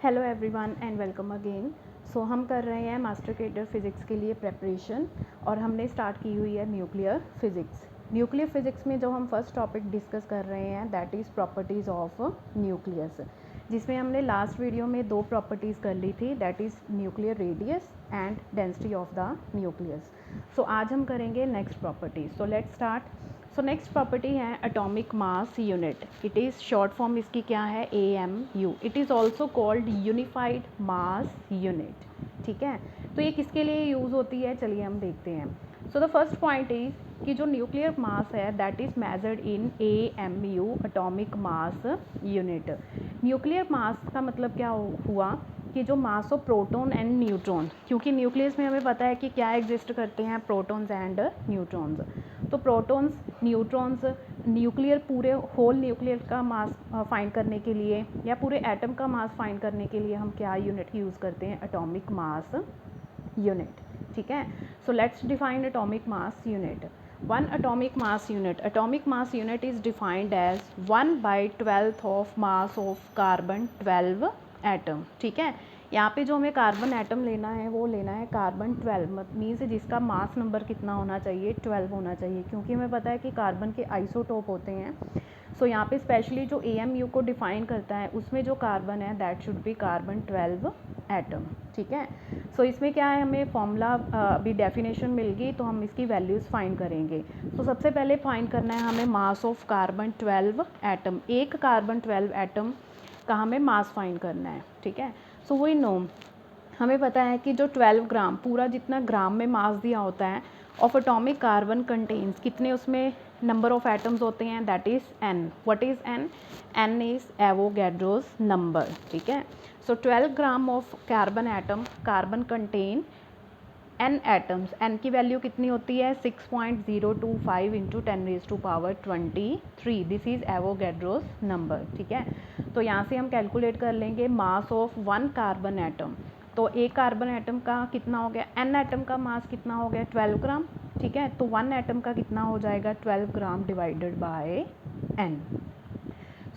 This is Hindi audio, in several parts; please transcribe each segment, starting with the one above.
Hello everyone and welcome again. So हम कर रहे हैं मास्टर कैडर फिज़िक्स के लिए प्रेपरेशन और हमने स्टार्ट की हुई है न्यूक्लियर फिज़िक्स। न्यूक्लियर फिज़िक्स में जो हम फर्स्ट टॉपिक डिस्कस कर रहे हैं that is properties of nucleus, जिसमें हमने लास्ट वीडियो में दो प्रॉपर्टीज़ कर ली थी that is nuclear radius and density of the nucleus. So आज हम करेंगे next property. So let's start. So next property है atomic mass unit. It is short form इसकी क्या है, AMU। It is also called unified mass unit. ठीक है, तो ये किसके लिए यूज़ होती है, चलिए हम देखते हैं। So the first point is कि जो न्यूक्लियर मास है that is measured in AMU, atomic mass unit. Nuclear mass का मतलब क्या हुआ कि जो mass of proton and neutron, क्योंकि न्यूक्लियस में हमें पता है कि क्या एग्जिस्ट करते हैं, प्रोटॉन्स एंड न्यूट्रॉन्स। तो प्रोटॉन्स, न्यूट्रॉन्स, न्यूक्लियर पूरे होल न्यूक्लियर का मास फाइंड करने के लिए या पूरे एटम का मास फाइंड करने के लिए हम क्या यूनिट यूज़ करते हैं, एटॉमिक मास यूनिट। ठीक है, so let's define atomic mass unit. One atomic mass unit, atomic mass unit is defined as 1/12 of mass of carbon 12 atom. ठीक है, यहाँ पे जो हमें कार्बन एटम लेना है वो लेना है कार्बन 12, मीन्स जिसका मास नंबर कितना होना चाहिए, 12 होना चाहिए, क्योंकि हमें पता है कि कार्बन के आइसोटोप होते हैं। सो यहाँ पे स्पेशली जो AMU को डिफाइन करता है उसमें जो कार्बन है that should be carbon 12 atom. ठीक है, सो इसमें क्या है, हमें फॉर्मूला अभी डेफिनेशन मिल गई तो हम इसकी वैल्यूज़ फाइंड करेंगे। तो सबसे पहले फाइंड करना है हमें मास ऑफ कार्बन 12 एटम। एक कार्बन 12 एटम का हमें मास फाइंड करना है। ठीक है, सो वी नो, हमें पता है कि जो 12 ग्राम, पूरा जितना ग्राम में मास दिया होता है ऑफ एटॉमिक कार्बन कंटेन्स, कितने उसमें नंबर ऑफ एटम्स होते हैं, that is n। What is n? n is Avogadro's number. ठीक है, सो 12 gram of carbon atom, carbon contain n atoms. n की वैल्यू कितनी होती है, 6.025 into 10⁻23। This is Avogadro's number. ठीक है, तो यहाँ से हम कैलकुलेट कर लेंगे mass of one carbon atom. तो एक कार्बन एटम का कितना हो गया, n एटम का मास कितना हो गया, 12 ग्राम। ठीक है, तो वन एटम का कितना हो जाएगा, 12 gram divided by n।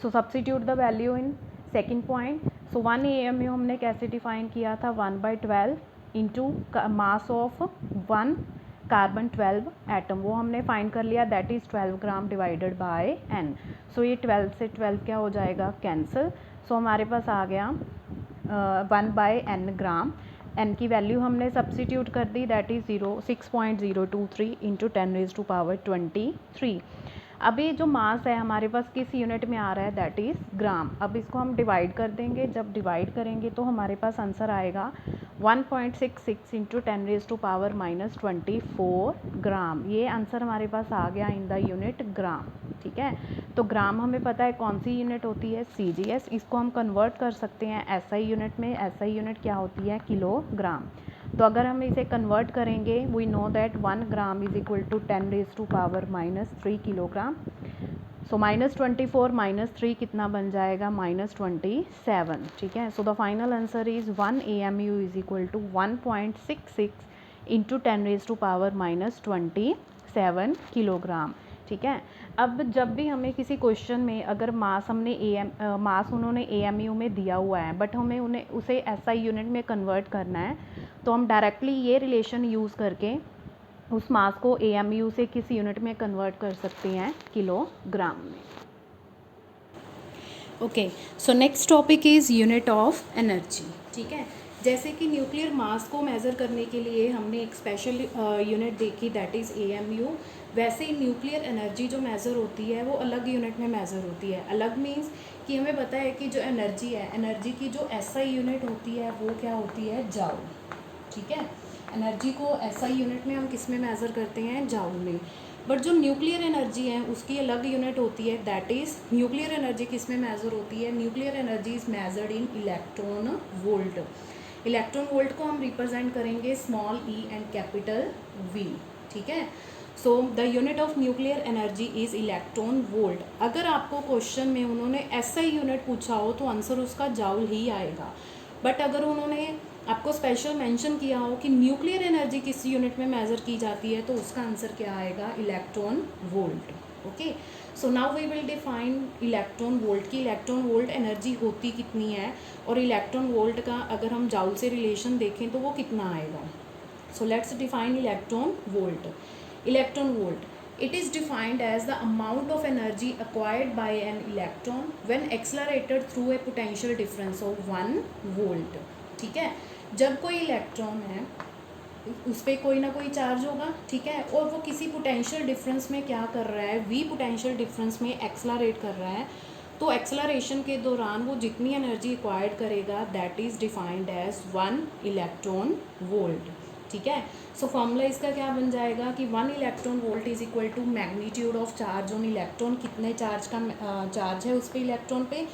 So substitute the value in second point. So 1 AMU हमने कैसे डिफाइन किया था, 1/12 into mass of one carbon 12 atom, वो हमने फाइंड कर लिया, that is 12 gram divided by n। सो ये 12 से 12 क्या हो जाएगा, कैंसिल। सो हमारे पास आ गया 1/n ग्राम। n की वैल्यू हमने सब्स्टिट्यूट कर दी, दैट इज़ 6.023 इंटू 10⁻23। अभी जो मास है हमारे पास किस यूनिट में आ रहा है, दैट इज़ ग्राम। अब इसको हम डिवाइड कर देंगे, जब डिवाइड करेंगे तो हमारे पास आंसर आएगा 1.66 इंटू 10⁻24 ग्राम। ये आंसर हमारे पास आ गया इन द यूनिट ग्राम। ठीक है, तो ग्राम हमें पता है कौन सी यूनिट होती है, CGS। इसको हम कन्वर्ट कर सकते हैं SI यूनिट में। SI यूनिट क्या होती है, किलोग्राम। तो अगर हम इसे कन्वर्ट करेंगे, we know that 1 gram is equal to 10⁻³ kilogram. So -24 -3 कितना बन जाएगा, -27। ठीक है, so the final answer is 1 AMU is equal to 1.66 into 10⁻27 kilogram. ठीक है, अब जब भी हमें किसी क्वेश्चन में अगर मास मास उन्होंने AMU में दिया हुआ है बट हमें उन्हें उसे SI यूनिट में कन्वर्ट करना है, तो हम डायरेक्टली ये रिलेशन यूज़ करके उस मास को AMU से किस यूनिट में कन्वर्ट कर सकते हैं, किलोग्राम में। Okay, so next topic is unit of energy. ठीक है, जैसे कि न्यूक्लियर मास को मेज़र करने के लिए हमने एक स्पेशल यूनिट देखी दैट इज़ AMU, वैसे ही न्यूक्लियर एनर्जी जो मेज़र होती है वो अलग यूनिट में मेज़र होती है। अलग मीन्स कि हमें पता है कि जो एनर्जी है, एनर्जी की जो SI यूनिट होती है वो क्या होती है, जाउल। ठीक है, एनर्जी को SI यूनिट में हम किस में मेज़र करते हैं, जाउल में। बट जो न्यूक्लियर एनर्जी है उसकी अलग यूनिट होती है, दैट इज़ न्यूक्लियर एनर्जी किस में मेज़र होती है, nuclear energy is measured in electron volt. Electron volt को हम रिप्रेजेंट करेंगे small e and capital V। ठीक है, so the unit of nuclear energy is electron volt. अगर आपको क्वेश्चन में उन्होंने SI यूनिट पूछा हो तो आंसर उसका जाउल ही आएगा। बट अगर उन्होंने आपको स्पेशल मेंशन किया हो कि न्यूक्लियर एनर्जी किस यूनिट में मेज़र की जाती है तो उसका आंसर क्या आएगा, electron volt. Okay, so now we will define electron volt की इलेक्ट्रॉन वोल्ट एनर्जी होती कितनी है और इलेक्ट्रॉन वोल्ट का अगर हम जाउल से रिलेशन देखें तो वो कितना आएगा. सो let's define electron volt. Electron volt, it is defined as the amount of energy acquired by an electron when accelerated through a potential difference of 1 volt. ठीक है, जब कोई इलेक्ट्रॉन है उस पर कोई ना कोई चार्ज होगा, ठीक है, और वो किसी पोटेंशियल डिफरेंस में क्या कर रहा है, वी पोटेंशियल डिफरेंस में एक्सलरेट कर रहा है, तो एक्सलरेशन के दौरान वो जितनी एनर्जी एक्वायर्ड करेगा that is defined as 1 electron volt. ठीक है, सो फॉर्मूला इसका क्या बन जाएगा कि 1 electron volt is equal to magnitude of charge on electron, कितने चार्ज का चार्ज है उस पर इलेक्ट्रॉन पे,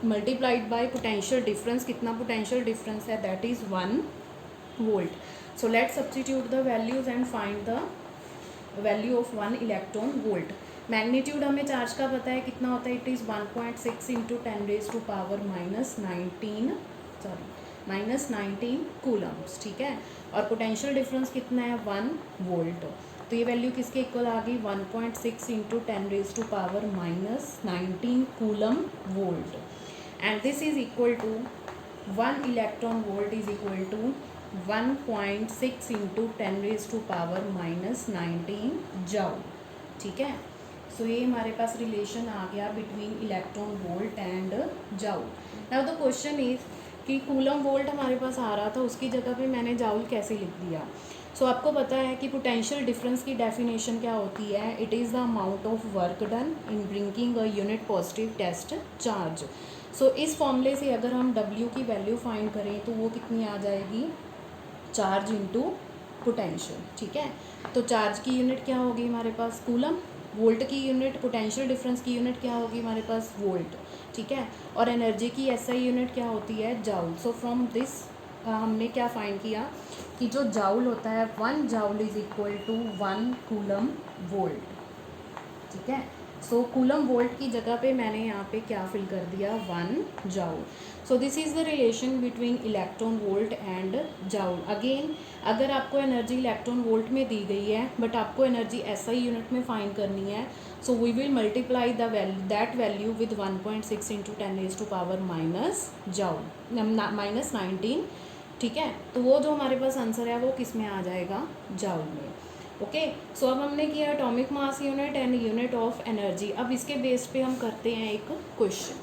मल्टीप्लाइड बाय पोटेंशियल डिफरेंस, कितना पोटेंशियल डिफरेंस है that is 1 volt. So let's substitute the values and find the value of 1 electron volt. Magnitude हमें चार्ज का पता है कितना होता है, इट इज़ 1.6 इंटू 10⁻⁻19 कूलम्स. ठीक है, और पोटेंशियल डिफरेंस कितना है 1 वोल्ट. तो ये वैल्यू किसके इक्वल आ गई 1.6 into 10⁻⁻19 coulomb volt. And this is equal to 1 electron volt is equal to 1.6 into 10⁻⁻19 joule. ठीक है, सो ये हमारे पास रिलेशन आ गया between electron volt and joule. Now the question is कि कूलम वोल्ट हमारे पास आ रहा था, उसकी जगह पे मैंने जाउल कैसे लिख दिया. सो आपको पता है कि पोटेंशियल डिफरेंस की डेफिनेशन क्या होती है, it is the amount of work done in bringing a unit positive test charge. So इस फॉर्मूले से अगर हम W की वैल्यू फाइंड करें तो वो कितनी आ जाएगी, चार्ज इंटू पोटेंशियल. ठीक है, तो चार्ज की यूनिट क्या होगी हमारे पास कूलम, वोल्ट की यूनिट, पोटेंशियल डिफरेंस की यूनिट क्या होगी हमारे पास वोल्ट. ठीक है, और एनर्जी की SI यूनिट क्या होती है जाउल. सो फ्रॉम दिस हमने क्या फाइंड किया कि जो जाउल होता है 1 joule is equal to 1 coulomb volt. ठीक है, सो कूलम वोल्ट की जगह पे मैंने यहाँ पे क्या फिल कर दिया 1 joule. So this is the relation between electron volt and joule. Again अगर आपको एनर्जी इलेक्ट्रॉन वोल्ट में दी गई है बट आपको एनर्जी SI यूनिट में फाइंड करनी है, so we will multiply the value that value with 1.6 into 10⁻⁻- joule -19. ठीक है, तो वो जो हमारे पास आंसर है वो किस में आ जाएगा जाउल में. ओके, सो अब हमने किया atomic mass unit and unit of energy. अब इसके बेस पे हम करते हैं एक क्वेश्चन.